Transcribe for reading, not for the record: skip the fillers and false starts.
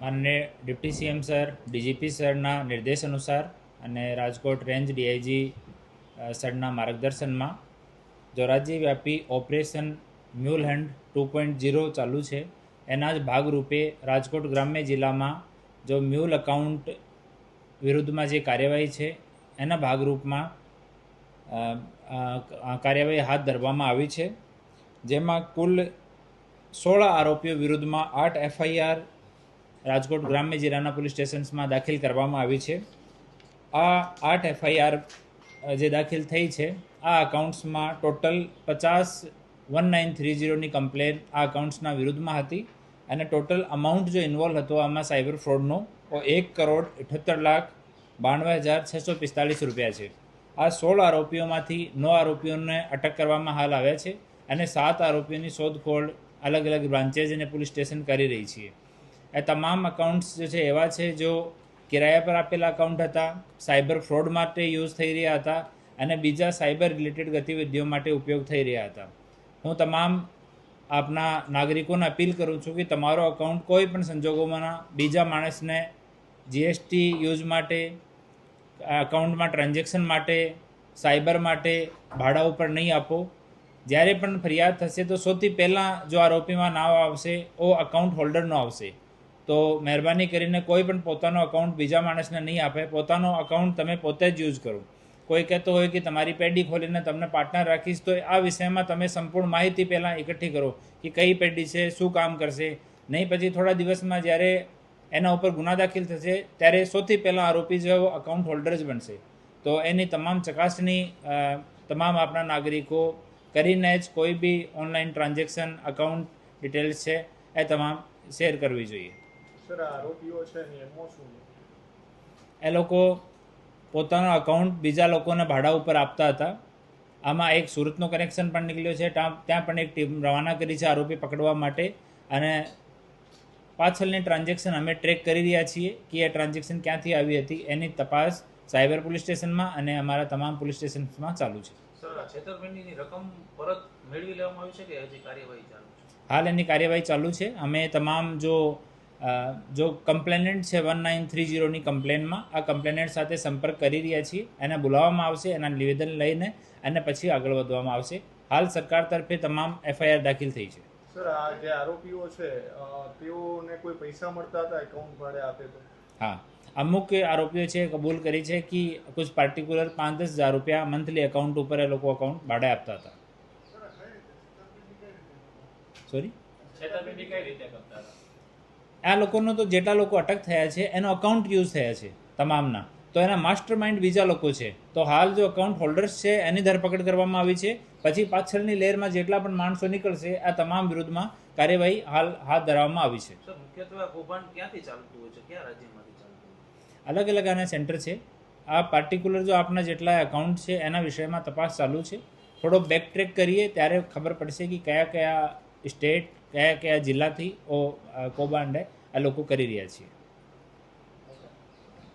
માનનીય deputy CM sir, DGP સરના નિર્દેશ અનુસાર અને રાજકોટ રેન્જ ડીઆઈજી સરના માર્ગદર્શનમાં જો રાજ્યવ્યાપી ઓપરેશન મ્યુલ હેન્ડ 2.0 ચાલુ છે, એના જ ભાગરૂપે રાજકોટ ગ્રામ્ય જિલ્લામાં જો મ્યુલ એકાઉન્ટ વિરુદ્ધમાં જે કાર્યવાહી છે એના ભાગરૂપમાં કાર્યવાહી હાથ ધરવામાં આવી છે, જેમાં કુલ 16 આરોપીઓ વિરુદ્ધમાં 8 એફઆઈઆર રાજકોટ ગ્રામ્ય જિલ્લાના પોલીસ સ્ટેશન્સમાં દાખલ કરવામાં આવી છે. આ 8 એફઆઈઆર જે દાખલ થઈ છે આ અકાઉન્ટ્સમાં ટોટલ 50,1930ની કમ્પ્લેન આ અકાઉન્ટ્સના વિરુદ્ધમાં હતી અને ટોટલ અમાઉન્ટ જો ઇન્વોલ્વ હતો આમાં સાયબર ફ્રોડનો 1,78,92,645 રૂપિયા છે. આ 16 આરોપીઓમાંથી 9 આરોપીઓને અટક કરવામાં હાલ આવ્યા છે અને 7 આરોપીઓની શોધખોળ અલગ અલગ બ્રાન્ચેસ અને પોલીસ સ્ટેશન કરી રહી છીએ. એ તમામ અકાઉન્ટ્સ જે છે એવા છે જો કિરાયા પર આપેલા અકાઉન્ટ હતા, સાયબર ફ્રોડ માટે યુઝ થઈ રહ્યા હતા અને બીજા સાયબર રિલેટેડ ગતિવિધિઓ માટે ઉપયોગ થઈ રહ્યા હતા. હું તમામ આપના નાગરિકોને અપીલ કરું છું કે તમારો અકાઉન્ટ કોઈ પણ સંજોગોમાં બીજા માણસને જીએસટી યુઝ માટે, અકાઉન્ટમાં ટ્રાન્ઝેક્શન માટે, સાયબર માટે ભાડા ઉપર નહીં આપો. જ્યારે પણ ફરિયાદ થશે તો સૌથી પહેલાં જો આરોપીમાં નામ આવશે ઓ અકાઉન્ટ હોલ્ડરનો આવશે. તો મહેરબાની કરીને કોઈ પણ પોતાનો અકાઉન્ટ બીજા માણસને નહીં આપે. પોતાનો અકાઉન્ટ તમે પોતે જ યુઝ કરો. કોઈ કહેતો હોય કે તમારી પેઢી ખોલીને તમને પાર્ટનર રાખીશ, તો આ વિષયમાં તમે સંપૂર્ણ માહિતી પહેલાં એકઠી કરો કે કઈ પેઢી છે, શું કામ કરશે. નહીં પછી થોડા દિવસમાં જ્યારે એના ઉપર ગુના દાખલ થશે ત્યારે સૌથી પહેલાં આરોપી જો અકાઉન્ટ હોલ્ડર જ બનશે. તો એની તમામ ચકાસણી તમામ આપણા નાગરિકો કરીને જ કોઈ બી ઓનલાઈન ટ્રાન્ઝેક્શન, અકાઉન્ટ ડિટેલ્સ છે એ તમામ શેર કરવી જોઈએ. સર, આરોપીઓ છે એમાં શું? એ લોકો પોતાનો અકાઉન્ટ બીજા લોકોને ભાડા ઉપર આપતા હતા. આમાં એક સુરતનો કનેક્શન પણ નીકળ્યો છે, ત્યાં પણ એક ટીમ રવાના કરી છે આરોપી પકડવા માટે અને પાછળની ટ્રાન્ઝેક્શન અમે ટ્રેક કરી રહ્યા છીએ કે એ ટ્રાન્ઝેક્શન ક્યાંથી આવી હતી. એની તપાસ સાયબર પોલીસ સ્ટેશનમાં અને અમારા તમામ પોલીસ સ્ટેશન્સમાં ચાલુ છે. છેતરપિંડીની રકમ પરત મેળવી લેવામાં આવી છે કે હજી કાર્યવાહી ચાલુ છે? હાલ એની કાર્યવાહી ચાલુ છે. અમે તમામ જો કમ્પ્લેનન્ટ છે 1930ની કમ્પ્લેનમાં, આ કમ્પ્લેનન્ટ સાથે સંપર્ક કરી રહ્યા છીએ. એને બોલાવવામાં આવશે, એના નિવેદન લઈને અને પછી આગળ વધવામાં આવશે. હાલ સરકાર તરફે તમામ એફઆઈઆર દાખલ થઈ છે. સર, આ જે આરોપીઓ છે તેઓને કોઈ પૈસા મળતા હતા એકાઉન્ટ ભાડે આપે તો? હા, અમુક આરોપીઓ છે કબૂલ કરી છે કે કુછ પાર્ટિક્યુલર 5-10 હજાર રૂપિયા મંથલી અકાઉન્ટ ઉપર એ લોકો અકાઉન્ટ ભાડે આપતા હતા. સોરી, છેતરપિંડી કઈ રીતે કરતા હતા? આ લોકોનો તો જેટલા લોકો અટક થયા છે એનો અકાઉન્ટ યુઝ થયા છે તમામના, તો એના માસ્ટર માઇન્ડ બીજા લોકો છે. તો હાલ જો અકાઉન્ટ હોલ્ડર્સ છે એની ધરપકડ કરવામાં આવી છે. પછી પાછળની લેયરમાં જેટલા પણ માણસો નીકળશે આ તમામ વિરુદ્ધમાં કાર્યવાહી હાલ હાથ ધરવામાં આવી છે. સર, મુખ્યત્વે આ કૌભાંડ ક્યાંથી ચાલતું હોય છે, કયા રાજ્યમાંથી ચાલતું હોય? અલગ અલગ આના સેન્ટર છે. આ પાર્ટિક્યુલર જો આપના જેટલા એકાઉન્ટ છે એના વિષયમાં તપાસ ચાલુ છે. થોડો બેક ટ્રેક કરીએ ત્યારે ખબર પડશે કે કયા કયા સ્ટેટ, કયા કયા જિલ્લાથી કૌભાંડ આ લોકો કરી રહ્યા છીએ.